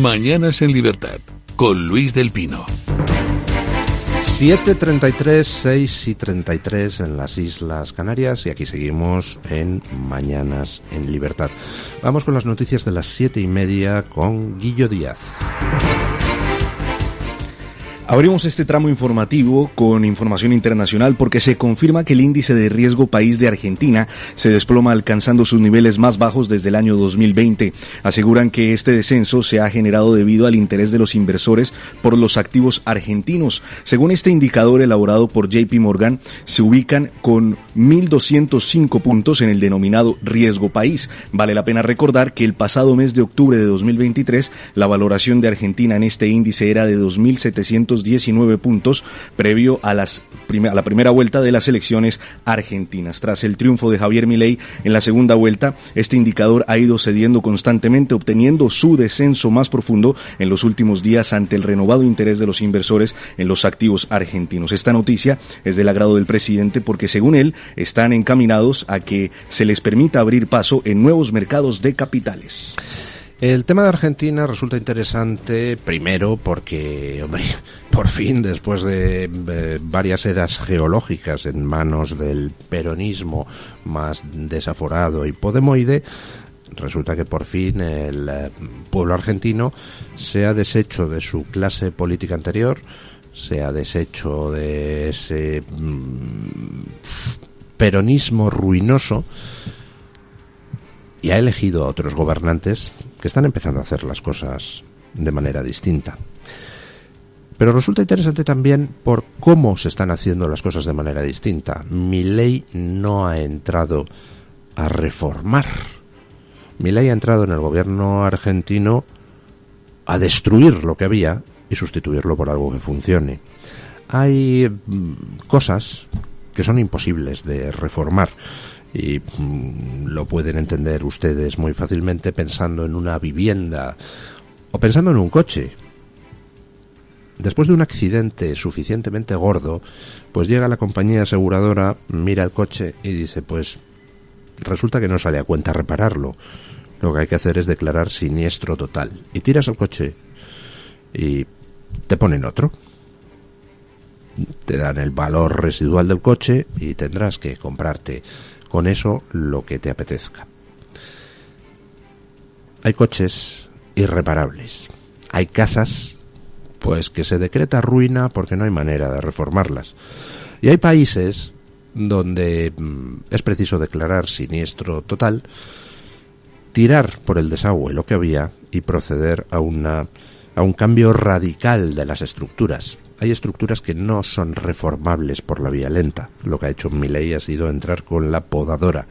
Mañanas en Libertad, con Luis del Pino. 7:33, 6:33 en las Islas Canarias, y aquí seguimos en Mañanas en Libertad. Vamos con las noticias de las 7:30 con Guillo Díaz. Abrimos este tramo informativo con información internacional porque se confirma que el índice de riesgo país de Argentina se desploma, alcanzando sus niveles más bajos desde el año 2020. Aseguran que este descenso se ha generado debido al interés de los inversores por los activos argentinos. Según este indicador elaborado por JP Morgan, se ubican con 1.205 puntos en el denominado riesgo país. Vale la pena recordar que el pasado mes de octubre de 2023, la valoración de Argentina en este índice era de 2.719 puntos, previo a la primera vuelta de las elecciones argentinas. Tras el triunfo de Javier Milei en la segunda vuelta, este indicador ha ido cediendo constantemente, obteniendo su descenso más profundo en los últimos días ante el renovado interés de los inversores en los activos argentinos. Esta noticia es del agrado del presidente porque, según él, están encaminados a que se les permita abrir paso en nuevos mercados de capitales. El tema de Argentina resulta interesante, primero porque, hombre, por fin, después de varias eras geológicas en manos del peronismo más desaforado y podemoide, resulta que por fin el pueblo argentino se ha deshecho de su clase política anterior, se ha deshecho de ese peronismo ruinoso y ha elegido a otros gobernantes que están empezando a hacer las cosas de manera distinta. Pero resulta interesante también por cómo se están haciendo las cosas de manera distinta. Milei no ha entrado a reformar. Milei ha entrado en el gobierno argentino a destruir lo que había y sustituirlo por algo que funcione. Hay cosas que son imposibles de reformar. Y lo pueden entender ustedes muy fácilmente pensando en una vivienda o pensando en un coche. Después de un accidente suficientemente gordo, pues llega la compañía aseguradora, mira el coche y dice, pues resulta que no sale a cuenta repararlo. Lo que hay que hacer es declarar siniestro total. Y tiras el coche y te ponen otro. Te dan el valor residual del coche y tendrás que comprarte con eso lo que te apetezca. Hay coches irreparables. Hay casas, pues, que se decreta ruina porque no hay manera de reformarlas. Y hay países donde es preciso declarar siniestro total, tirar por el desagüe lo que había y proceder a un cambio radical de las estructuras. Hay estructuras que no son reformables por la vía lenta. Lo que ha hecho Milei ha sido entrar con la podadora.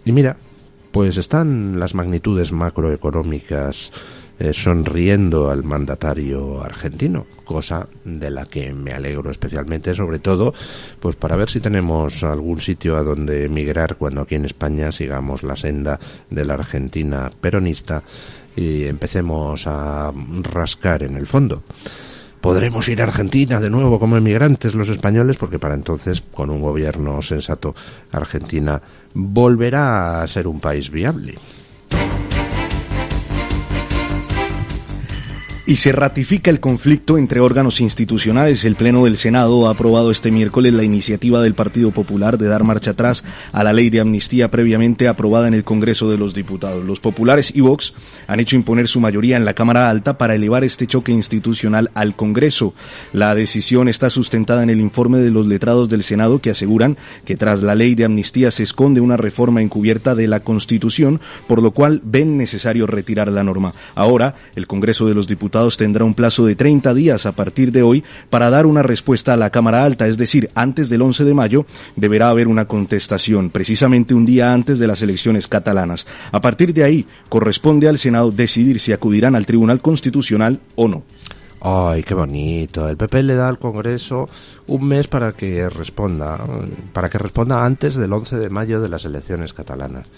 Y mira, pues están las magnitudes macroeconómicas sonriendo al mandatario argentino, cosa de la que me alegro especialmente, sobre todo pues para ver si tenemos algún sitio a donde emigrar cuando aquí en España sigamos la senda de la Argentina peronista y empecemos a rascar en el fondo. Podremos ir a Argentina de nuevo como emigrantes los españoles, porque para entonces, con un gobierno sensato, Argentina volverá a ser un país viable. Y se ratifica el conflicto entre órganos institucionales. El Pleno del Senado ha aprobado este miércoles la iniciativa del Partido Popular de dar marcha atrás a la ley de amnistía previamente aprobada en el Congreso de los Diputados. Los populares y Vox han hecho imponer su mayoría en la Cámara Alta para elevar este choque institucional al Congreso. La decisión está sustentada en el informe de los letrados del Senado, que aseguran que tras la ley de amnistía se esconde una reforma encubierta de la Constitución, por lo cual ven necesario retirar la norma. Ahora, el Congreso de los Diputados tendrá un plazo de 30 días a partir de hoy para dar una respuesta a la Cámara Alta, es decir, antes del 11 de mayo deberá haber una contestación, precisamente un día antes de las elecciones catalanas. A partir de ahí, corresponde al Senado decidir si acudirán al Tribunal Constitucional o no. ¡Ay, qué bonito! El PP le da al Congreso un mes para que responda antes del 11 de mayo de las elecciones catalanas.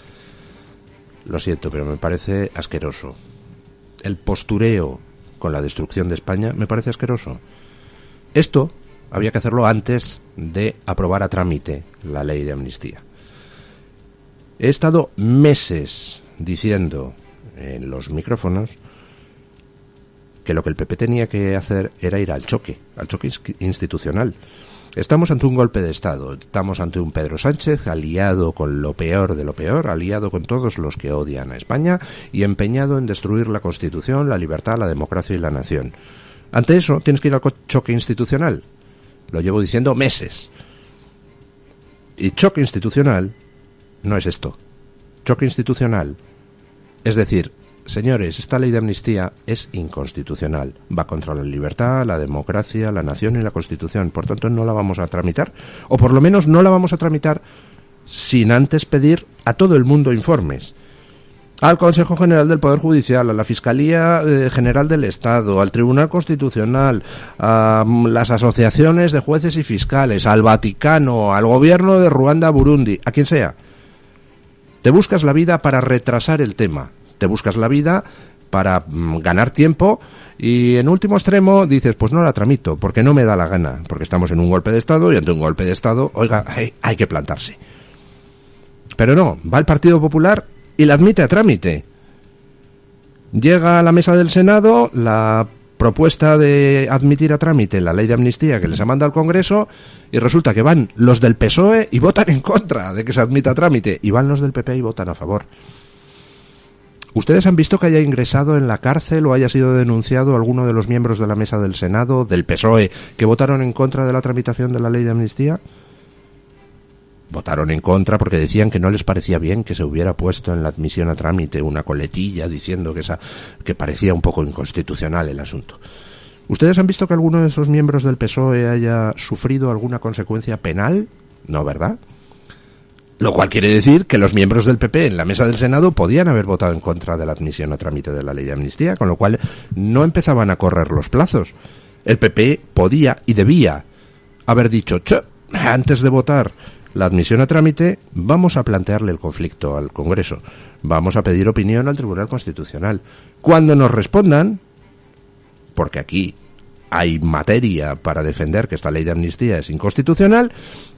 Lo siento, pero me parece asqueroso. El postureo con la destrucción de España me parece asqueroso. Esto había que hacerlo antes de aprobar a trámite la ley de amnistía. He estado meses diciendo en los micrófonos que lo que el PP tenía que hacer era ir al choque institucional. Estamos ante un golpe de Estado, estamos ante un Pedro Sánchez aliado con lo peor de lo peor, aliado con todos los que odian a España y empeñado en destruir la Constitución, la libertad, la democracia y la nación. Ante eso tienes que ir al choque institucional. Lo llevo diciendo meses. Y choque institucional no es esto. Choque institucional es decir, señores, esta ley de amnistía es inconstitucional. Va contra la libertad, la democracia, la nación y la Constitución. Por tanto, no la vamos a tramitar. O por lo menos no la vamos a tramitar sin antes pedir a todo el mundo informes. Al Consejo General del Poder Judicial, a la Fiscalía General del Estado, al Tribunal Constitucional, a las asociaciones de jueces y fiscales, al Vaticano, al gobierno de Ruanda, Burundi, a quien sea. Te buscas la vida para retrasar el tema. Te buscas la vida para ganar tiempo y en último extremo dices, pues no la tramito porque no me da la gana, porque estamos en un golpe de Estado y ante un golpe de Estado, oiga, hay que plantarse. Pero no, va el Partido Popular y la admite a trámite. Llega a la mesa del Senado la propuesta de admitir a trámite la ley de amnistía que les ha mandado al Congreso y resulta que van los del PSOE y votan en contra de que se admita a trámite y van los del PP y votan a favor. ¿Ustedes han visto que haya ingresado en la cárcel o haya sido denunciado alguno de los miembros de la mesa del Senado, del PSOE, que votaron en contra de la tramitación de la ley de amnistía? Votaron en contra porque decían que no les parecía bien que se hubiera puesto en la admisión a trámite una coletilla diciendo que parecía un poco inconstitucional el asunto. ¿Ustedes han visto que alguno de esos miembros del PSOE haya sufrido alguna consecuencia penal? No, ¿verdad? Lo cual quiere decir que los miembros del PP en la mesa del Senado podían haber votado en contra de la admisión a trámite de la ley de amnistía, con lo cual no empezaban a correr los plazos. El PP podía y debía haber dicho, antes de votar la admisión a trámite, vamos a plantearle el conflicto al Congreso, vamos a pedir opinión al Tribunal Constitucional. Cuando nos respondan, porque aquí hay materia para defender que esta ley de amnistía es inconstitucional,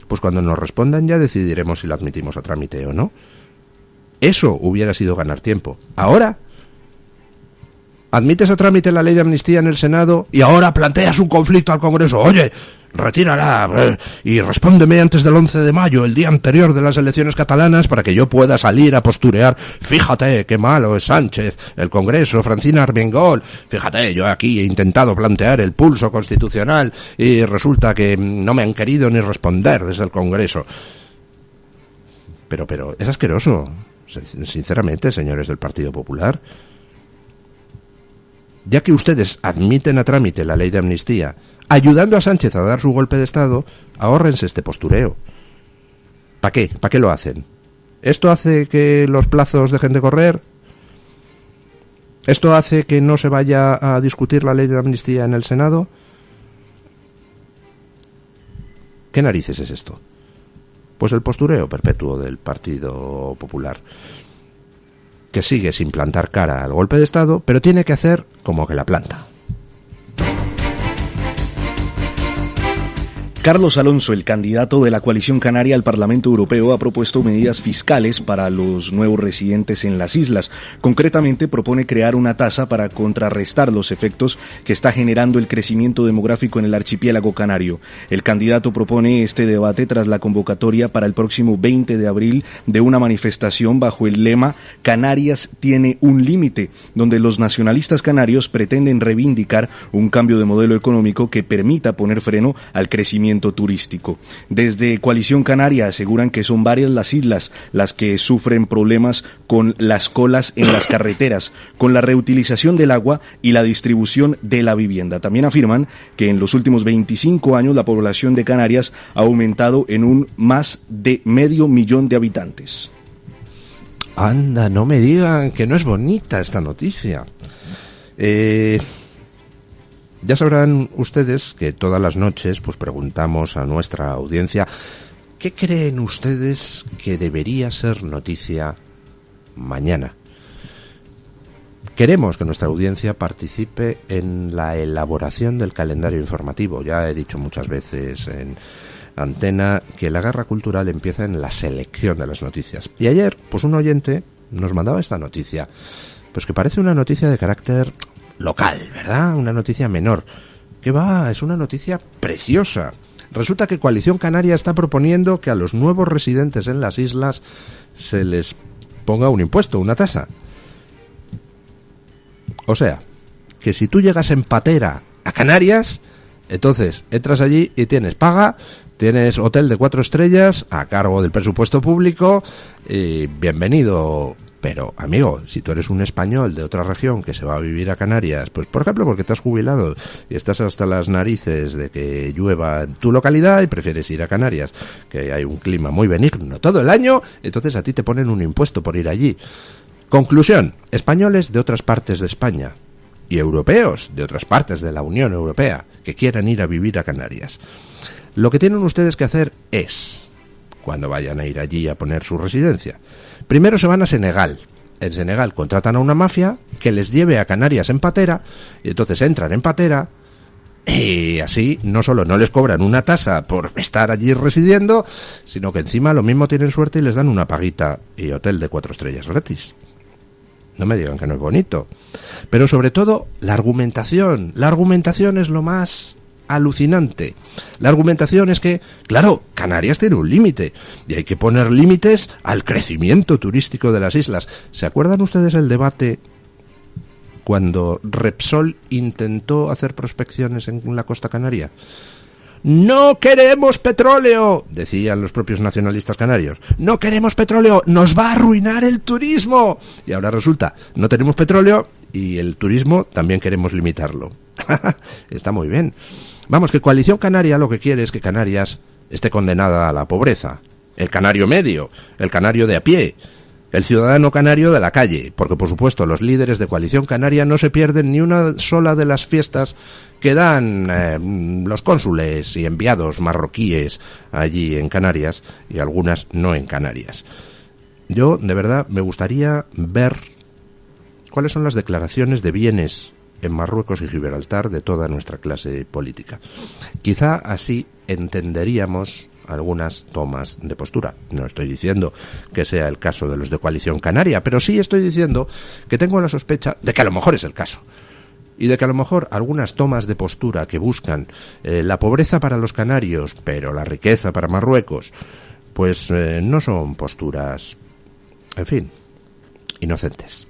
pues cuando nos respondan ya decidiremos si la admitimos a trámite o no. Eso hubiera sido ganar tiempo. Ahora, admites a trámite la ley de amnistía en el Senado y ahora planteas un conflicto al Congreso. Oye, retírala y respóndeme antes del 11 de mayo, el día anterior de las elecciones catalanas, para que yo pueda salir a posturear. Fíjate qué malo es Sánchez, el Congreso, Francina Armengol. Fíjate, yo aquí he intentado plantear el pulso constitucional y resulta que no me han querido ni responder desde el Congreso. Pero es asqueroso, sinceramente, señores del Partido Popular. Ya que ustedes admiten a trámite la ley de amnistía, ayudando a Sánchez a dar su golpe de Estado, ahórrense este postureo. ¿Para qué? ¿Para qué lo hacen? ¿Esto hace que los plazos dejen de correr? ¿Esto hace que no se vaya a discutir la ley de amnistía en el Senado? ¿Qué narices es esto? Pues el postureo perpetuo del Partido Popular, que sigue sin plantar cara al golpe de Estado, pero tiene que hacer como que la planta. Carlos Alonso, el candidato de la coalición canaria al Parlamento Europeo, ha propuesto medidas fiscales para los nuevos residentes en las islas. Concretamente, propone crear una tasa para contrarrestar los efectos que está generando el crecimiento demográfico en el archipiélago canario. El candidato propone este debate tras la convocatoria para el próximo 20 de abril de una manifestación bajo el lema Canarias tiene un límite, donde los nacionalistas canarios pretenden reivindicar un cambio de modelo económico que permita poner freno al crecimiento turístico. Desde Coalición Canaria aseguran que son varias las islas las que sufren problemas con las colas en las carreteras, con la reutilización del agua y la distribución de la vivienda. También afirman que en los últimos 25 años la población de Canarias ha aumentado en un más de 500,000 de habitantes. Anda, no me digan que no es bonita esta noticia. Ya sabrán ustedes que todas las noches pues preguntamos a nuestra audiencia ¿qué creen ustedes que debería ser noticia mañana? Queremos que nuestra audiencia participe en la elaboración del calendario informativo. Ya he dicho muchas veces en antena que la guerra cultural empieza en la selección de las noticias. Y ayer, pues un oyente nos mandaba esta noticia. pues que parece una noticia de carácter local, ¿verdad? Una noticia menor. ¿Qué va? Es una noticia preciosa. Resulta que Coalición Canaria está proponiendo que a los nuevos residentes en las islas se les ponga un impuesto, una tasa. O sea, que si tú llegas en patera a Canarias, entonces entras allí y tienes paga, tienes hotel de 4 estrellas a cargo del presupuesto público y bienvenido. Pero, amigo, si tú eres un español de otra región que se va a vivir a Canarias, pues por ejemplo porque te has jubilado y estás hasta las narices de que llueva en tu localidad y prefieres ir a Canarias, que hay un clima muy benigno todo el año, entonces a ti te ponen un impuesto por ir allí. Conclusión, españoles de otras partes de España y europeos de otras partes de la Unión Europea que quieran ir a vivir a Canarias. Lo que tienen ustedes que hacer es, cuando vayan a ir allí a poner su residencia, primero se van a Senegal. En Senegal contratan a una mafia que les lleve a Canarias en patera, y entonces entran en patera, y así no solo no les cobran una tasa por estar allí residiendo, sino que encima lo mismo tienen suerte y les dan una paguita y hotel de 4 estrellas gratis. No me digan que no es bonito. Pero sobre todo, la argumentación. La argumentación es lo más alucinante. La argumentación es que, claro, Canarias tiene un límite y hay que poner límites al crecimiento turístico de las islas. ¿Se acuerdan ustedes el debate cuando Repsol intentó hacer prospecciones en la costa canaria? ¡No queremos petróleo!, decían los propios nacionalistas canarios. ¡No queremos petróleo! ¡Nos va a arruinar el turismo! Y ahora resulta, no tenemos petróleo y el turismo también queremos limitarlo. Está muy bien. Vamos, que Coalición Canaria lo que quiere es que Canarias esté condenada a la pobreza. El canario medio, el canario de a pie, el ciudadano canario de la calle. Porque, por supuesto, los líderes de Coalición Canaria no se pierden ni una sola de las fiestas que dan los cónsules y enviados marroquíes allí en Canarias, y algunas no en Canarias. Yo, de verdad, me gustaría ver cuáles son las declaraciones de bienes en Marruecos y Gibraltar de toda nuestra clase política. Quizá así entenderíamos algunas tomas de postura. No estoy diciendo que sea el caso de los de Coalición Canaria, pero sí estoy diciendo que tengo la sospecha de que a lo mejor es el caso. Y de que a lo mejor algunas tomas de postura que buscan la pobreza para los canarios, pero la riqueza para Marruecos, pues no son posturas, en fin, inocentes.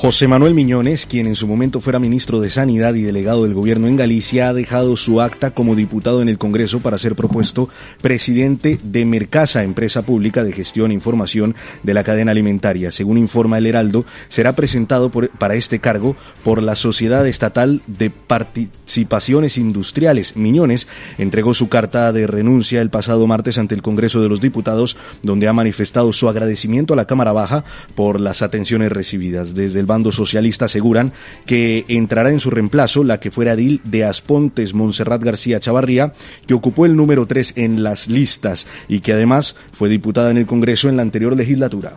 José Manuel Miñones, quien en su momento fuera ministro de Sanidad y delegado del gobierno en Galicia, ha dejado su acta como diputado en el Congreso para ser propuesto presidente de Mercasa, empresa pública de gestión e información de la cadena alimentaria. Según informa El Heraldo, será presentado para este cargo por la Sociedad Estatal de Participaciones Industriales. Miñones entregó su carta de renuncia el pasado martes ante el Congreso de los Diputados, donde ha manifestado su agradecimiento a la Cámara Baja por las atenciones recibidas. Desde el bando socialista aseguran que entrará en su reemplazo la que fuera edil de Aspontes, Montserrat García Chavarría, que ocupó el número 3 en las listas y que además fue diputada en el Congreso en la anterior legislatura.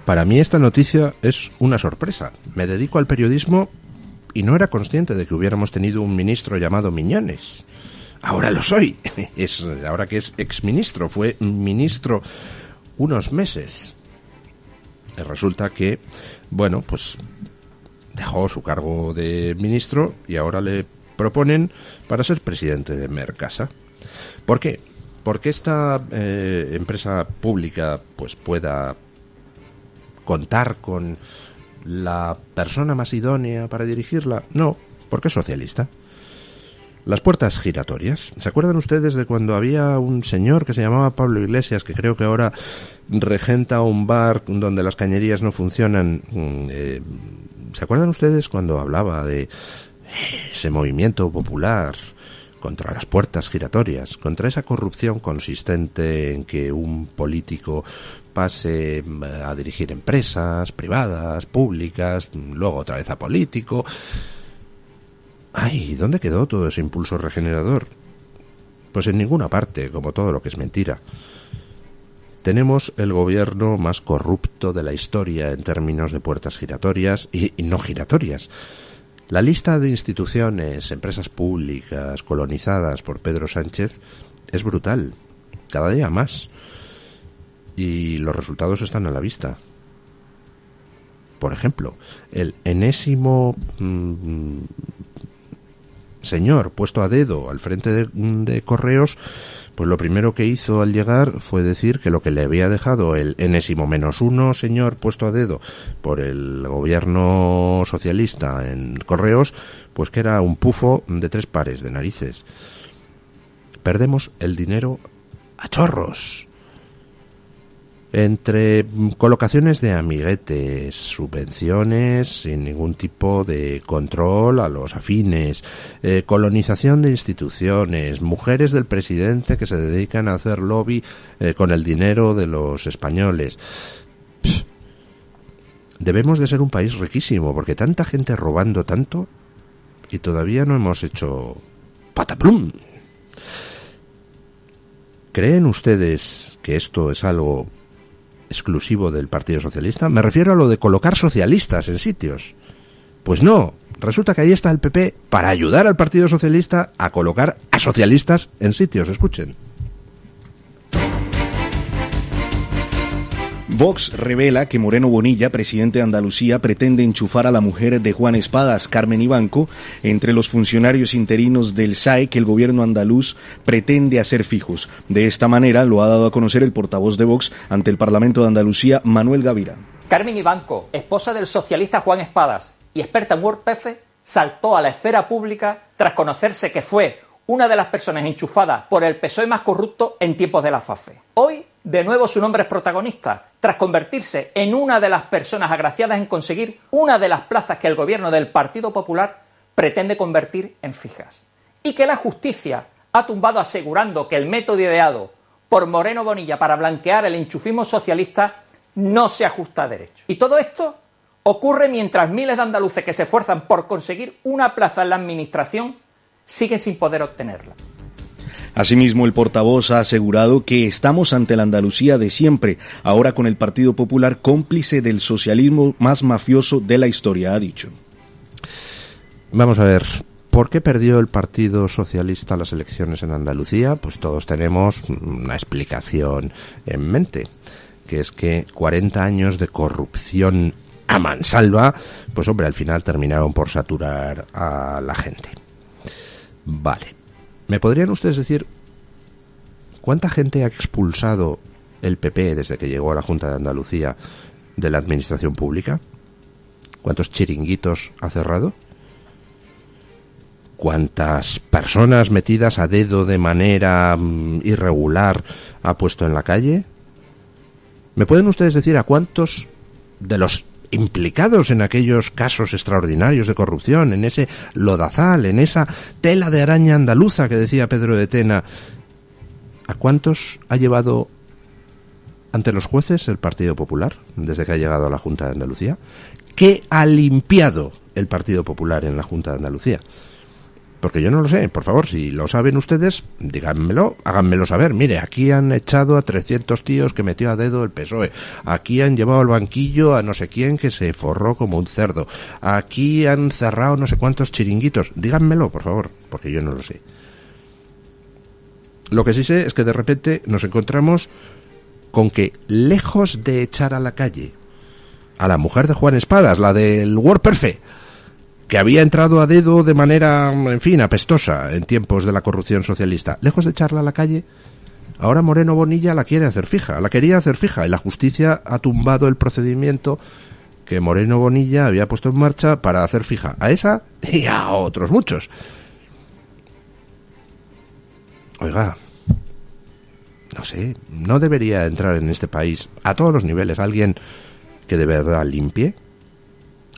Para mí esta noticia es una sorpresa. Me dedico al periodismo y no era consciente de que hubiéramos tenido un ministro llamado Miñones. Ahora lo soy. Ahora que es exministro, fue ministro unos meses. Resulta que, bueno, pues dejó su cargo de ministro y ahora le proponen para ser presidente de Mercasa. ¿Por qué? Porque esta empresa pública pues pueda contar con la persona más idónea para dirigirla. No, porque es socialista. Las puertas giratorias. ¿Se acuerdan ustedes de cuando había un señor que se llamaba Pablo Iglesias, que creo que ahora regenta un bar donde las cañerías no funcionan? ¿Se acuerdan ustedes cuando hablaba de ese movimiento popular contra las puertas giratorias, contra esa corrupción consistente en que un político pase a dirigir empresas privadas, públicas, luego otra vez a político? Ay, ¿dónde quedó todo ese impulso regenerador? Pues en ninguna parte, como todo lo que es mentira. Tenemos el gobierno más corrupto de la historia en términos de puertas giratorias y no giratorias. La lista de instituciones, empresas públicas colonizadas por Pedro Sánchez es brutal, cada día más. Y los resultados están a la vista. Por ejemplo, el enésimo señor puesto a dedo al frente de Correos, pues lo primero que hizo al llegar fue decir que lo que le había dejado el enésimo -1 señor puesto a dedo por el gobierno socialista en Correos, pues que era un pufo de 3 pares de narices. Perdemos el dinero a chorros. Entre colocaciones de amiguetes, subvenciones sin ningún tipo de control a los afines, colonización de instituciones, mujeres del presidente que se dedican a hacer lobby con el dinero de los españoles. Debemos de ser un país riquísimo, porque tanta gente robando tanto y todavía no hemos hecho pataplum. ¿Creen ustedes que esto es algo exclusivo del Partido Socialista? Me refiero a lo de colocar socialistas en sitios. Pues no, resulta que ahí está el PP para ayudar al Partido Socialista a colocar a socialistas en sitios. Escuchen. Vox revela que Moreno Bonilla, presidente de Andalucía, pretende enchufar a la mujer de Juan Espadas, Carmen Ibanco, entre los funcionarios interinos del SAE que el gobierno andaluz pretende hacer fijos. De esta manera lo ha dado a conocer el portavoz de Vox ante el Parlamento de Andalucía, Manuel Gavira. Carmen Ibanco, esposa del socialista Juan Espadas y experta en WordPress, saltó a la esfera pública tras conocerse que fue una de las personas enchufadas por el PSOE más corrupto en tiempos de la FAFE. Hoy, de nuevo, su nombre es protagonista, tras convertirse en una de las personas agraciadas en conseguir una de las plazas que el gobierno del Partido Popular pretende convertir en fijas. Y que la justicia ha tumbado asegurando que el método ideado por Moreno Bonilla para blanquear el enchufismo socialista no se ajusta a derecho. Y todo esto ocurre mientras miles de andaluces que se esfuerzan por conseguir una plaza en la administración siguen sin poder obtenerla. Asimismo, el portavoz ha asegurado que estamos ante la Andalucía de siempre, ahora con el Partido Popular cómplice del socialismo más mafioso de la historia, ha dicho. Vamos a ver, ¿por qué perdió el Partido Socialista las elecciones en Andalucía? Pues todos tenemos una explicación en mente, que es que 40 años de corrupción a mansalva, pues hombre, al final terminaron por saturar a la gente. Vale. ¿Me podrían ustedes decir cuánta gente ha expulsado el PP desde que llegó a la Junta de Andalucía de la administración pública? ¿Cuántos chiringuitos ha cerrado? ¿Cuántas personas metidas a dedo de manera irregular ha puesto en la calle? ¿Me pueden ustedes decir a cuántos de los implicados en aquellos casos extraordinarios de corrupción, en ese lodazal, en esa tela de araña andaluza que decía Pedro de Tena, a cuántos ha llevado ante los jueces el Partido Popular desde que ha llegado a la Junta de Andalucía? ¿Qué ha limpiado el Partido Popular en la Junta de Andalucía? Porque yo no lo sé, por favor, si lo saben ustedes, díganmelo, háganmelo saber. Mire, aquí han echado a 300 tíos que metió a dedo el PSOE. Aquí han llevado al banquillo a no sé quién que se forró como un cerdo. Aquí han cerrado no sé cuántos chiringuitos. Díganmelo, por favor, porque yo no lo sé. Lo que sí sé es que de repente nos encontramos con que, lejos de echar a la calle a la mujer de Juan Espadas, la del WordPress, que había entrado a dedo de manera, en fin, apestosa en tiempos de la corrupción socialista, lejos de echarla a la calle, ahora Moreno Bonilla la quiere hacer fija, la quería hacer fija, y la justicia ha tumbado el procedimiento que Moreno Bonilla había puesto en marcha para hacer fija a esa y a otros muchos. Oiga, no sé, ¿no debería entrar en este país, a todos los niveles, alguien que de verdad limpie?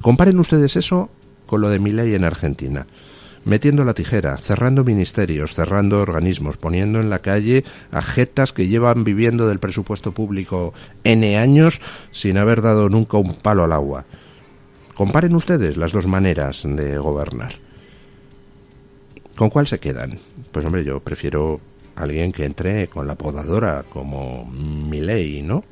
Comparen ustedes eso con lo de Milei en Argentina, metiendo la tijera, cerrando ministerios, cerrando organismos, poniendo en la calle a jetas que llevan viviendo del presupuesto público N años sin haber dado nunca un palo al agua. Comparen ustedes las dos maneras de gobernar. ¿Con cuál se quedan? Pues hombre, yo prefiero alguien que entre con la podadora como Milei, ¿no?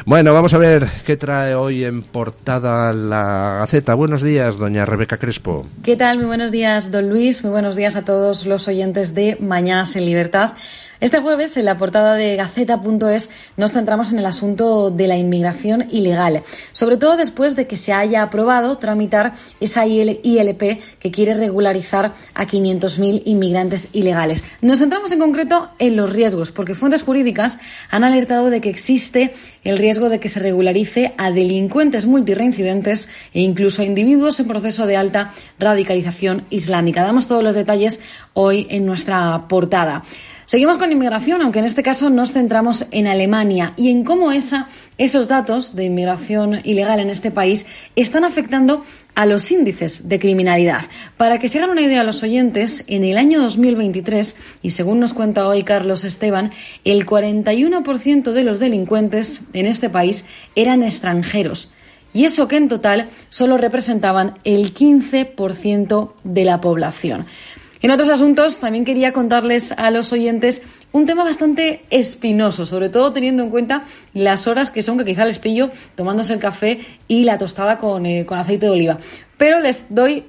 Bueno, vamos a ver qué trae hoy en portada la Gaceta. Buenos días, doña Rebeca Crespo. ¿Qué tal? Muy buenos días, don Luis. Muy buenos días a todos los oyentes de Mañanas en Libertad. Este jueves, en la portada de Gaceta.es, nos centramos en el asunto de la inmigración ilegal, sobre todo después de que se haya aprobado tramitar esa ILP que quiere regularizar a 500.000 inmigrantes ilegales. Nos centramos en concreto en los riesgos, porque fuentes jurídicas han alertado de que existe el riesgo de que se regularice a delincuentes multireincidentes e incluso a individuos en proceso de alta radicalización islámica. Damos todos los detalles hoy en nuestra portada. Seguimos con inmigración, aunque en este caso nos centramos en Alemania y en cómo esos datos de inmigración ilegal en este país están afectando a los índices de criminalidad. Para que se hagan una idea a los oyentes, en el año 2023, y según nos cuenta hoy Carlos Esteban, el 41% de los delincuentes en este país eran extranjeros. Y eso que en total solo representaban el 15% de la población. En otros asuntos, también quería contarles a los oyentes un tema bastante espinoso, sobre todo teniendo en cuenta las horas que son, que quizá les pillo tomándose el café y la tostada con aceite de oliva. Pero les doy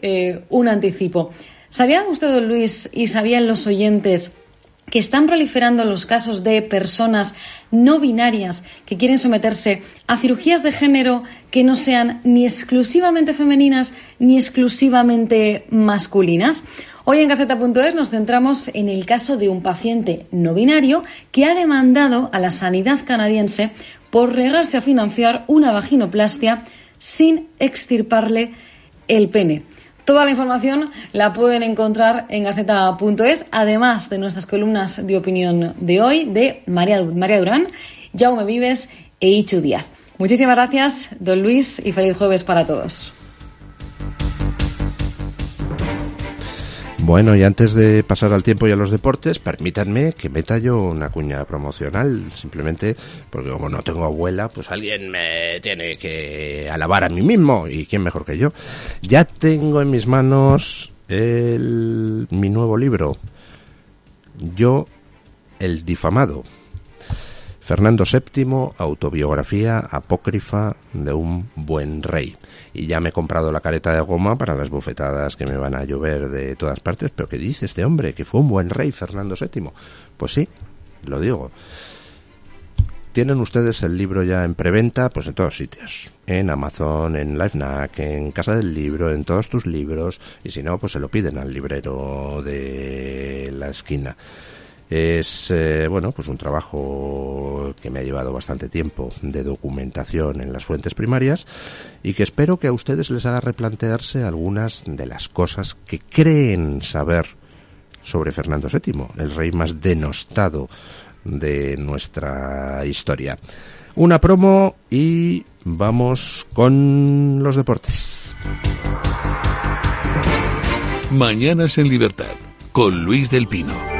un anticipo. ¿Sabía usted, don Luis, y sabían los oyentes que están proliferando los casos de personas no binarias que quieren someterse a cirugías de género que no sean ni exclusivamente femeninas ni exclusivamente masculinas? Hoy en Gaceta.es nos centramos en el caso de un paciente no binario que ha demandado a la sanidad canadiense por negarse a financiar una vaginoplastia sin extirparle el pene. Toda la información la pueden encontrar en Gaceta.es, además de nuestras columnas de opinión de hoy de María Durán, Jaume Vives e Ichu Díaz. Muchísimas gracias, don Luis, y feliz jueves para todos. Bueno, y antes de pasar al tiempo y a los deportes, permítanme que meta yo una cuña promocional, simplemente porque como no tengo abuela, pues alguien me tiene que alabar a mí mismo, y quién mejor que yo. Ya tengo en mis manos mi nuevo libro, Yo, el difamado. Fernando VII, autobiografía apócrifa de un buen rey. Y ya me he comprado la careta de goma para las bofetadas que me van a llover de todas partes. ¿Pero qué dice este hombre? ¿Que fue un buen rey Fernando VII? Pues sí, lo digo. Tienen ustedes el libro ya en preventa, pues en todos sitios. En Amazon, en LifeNac, en Casa del Libro, en todos tus libros. Y si no, pues se lo piden al librero de la esquina. Es, pues un trabajo que me ha llevado bastante tiempo de documentación en las fuentes primarias y que espero que a ustedes les haga replantearse algunas de las cosas que creen saber sobre Fernando VII, el rey más denostado de nuestra historia. Una promo y vamos con los deportes. Mañanas en Libertad, con Luis del Pino.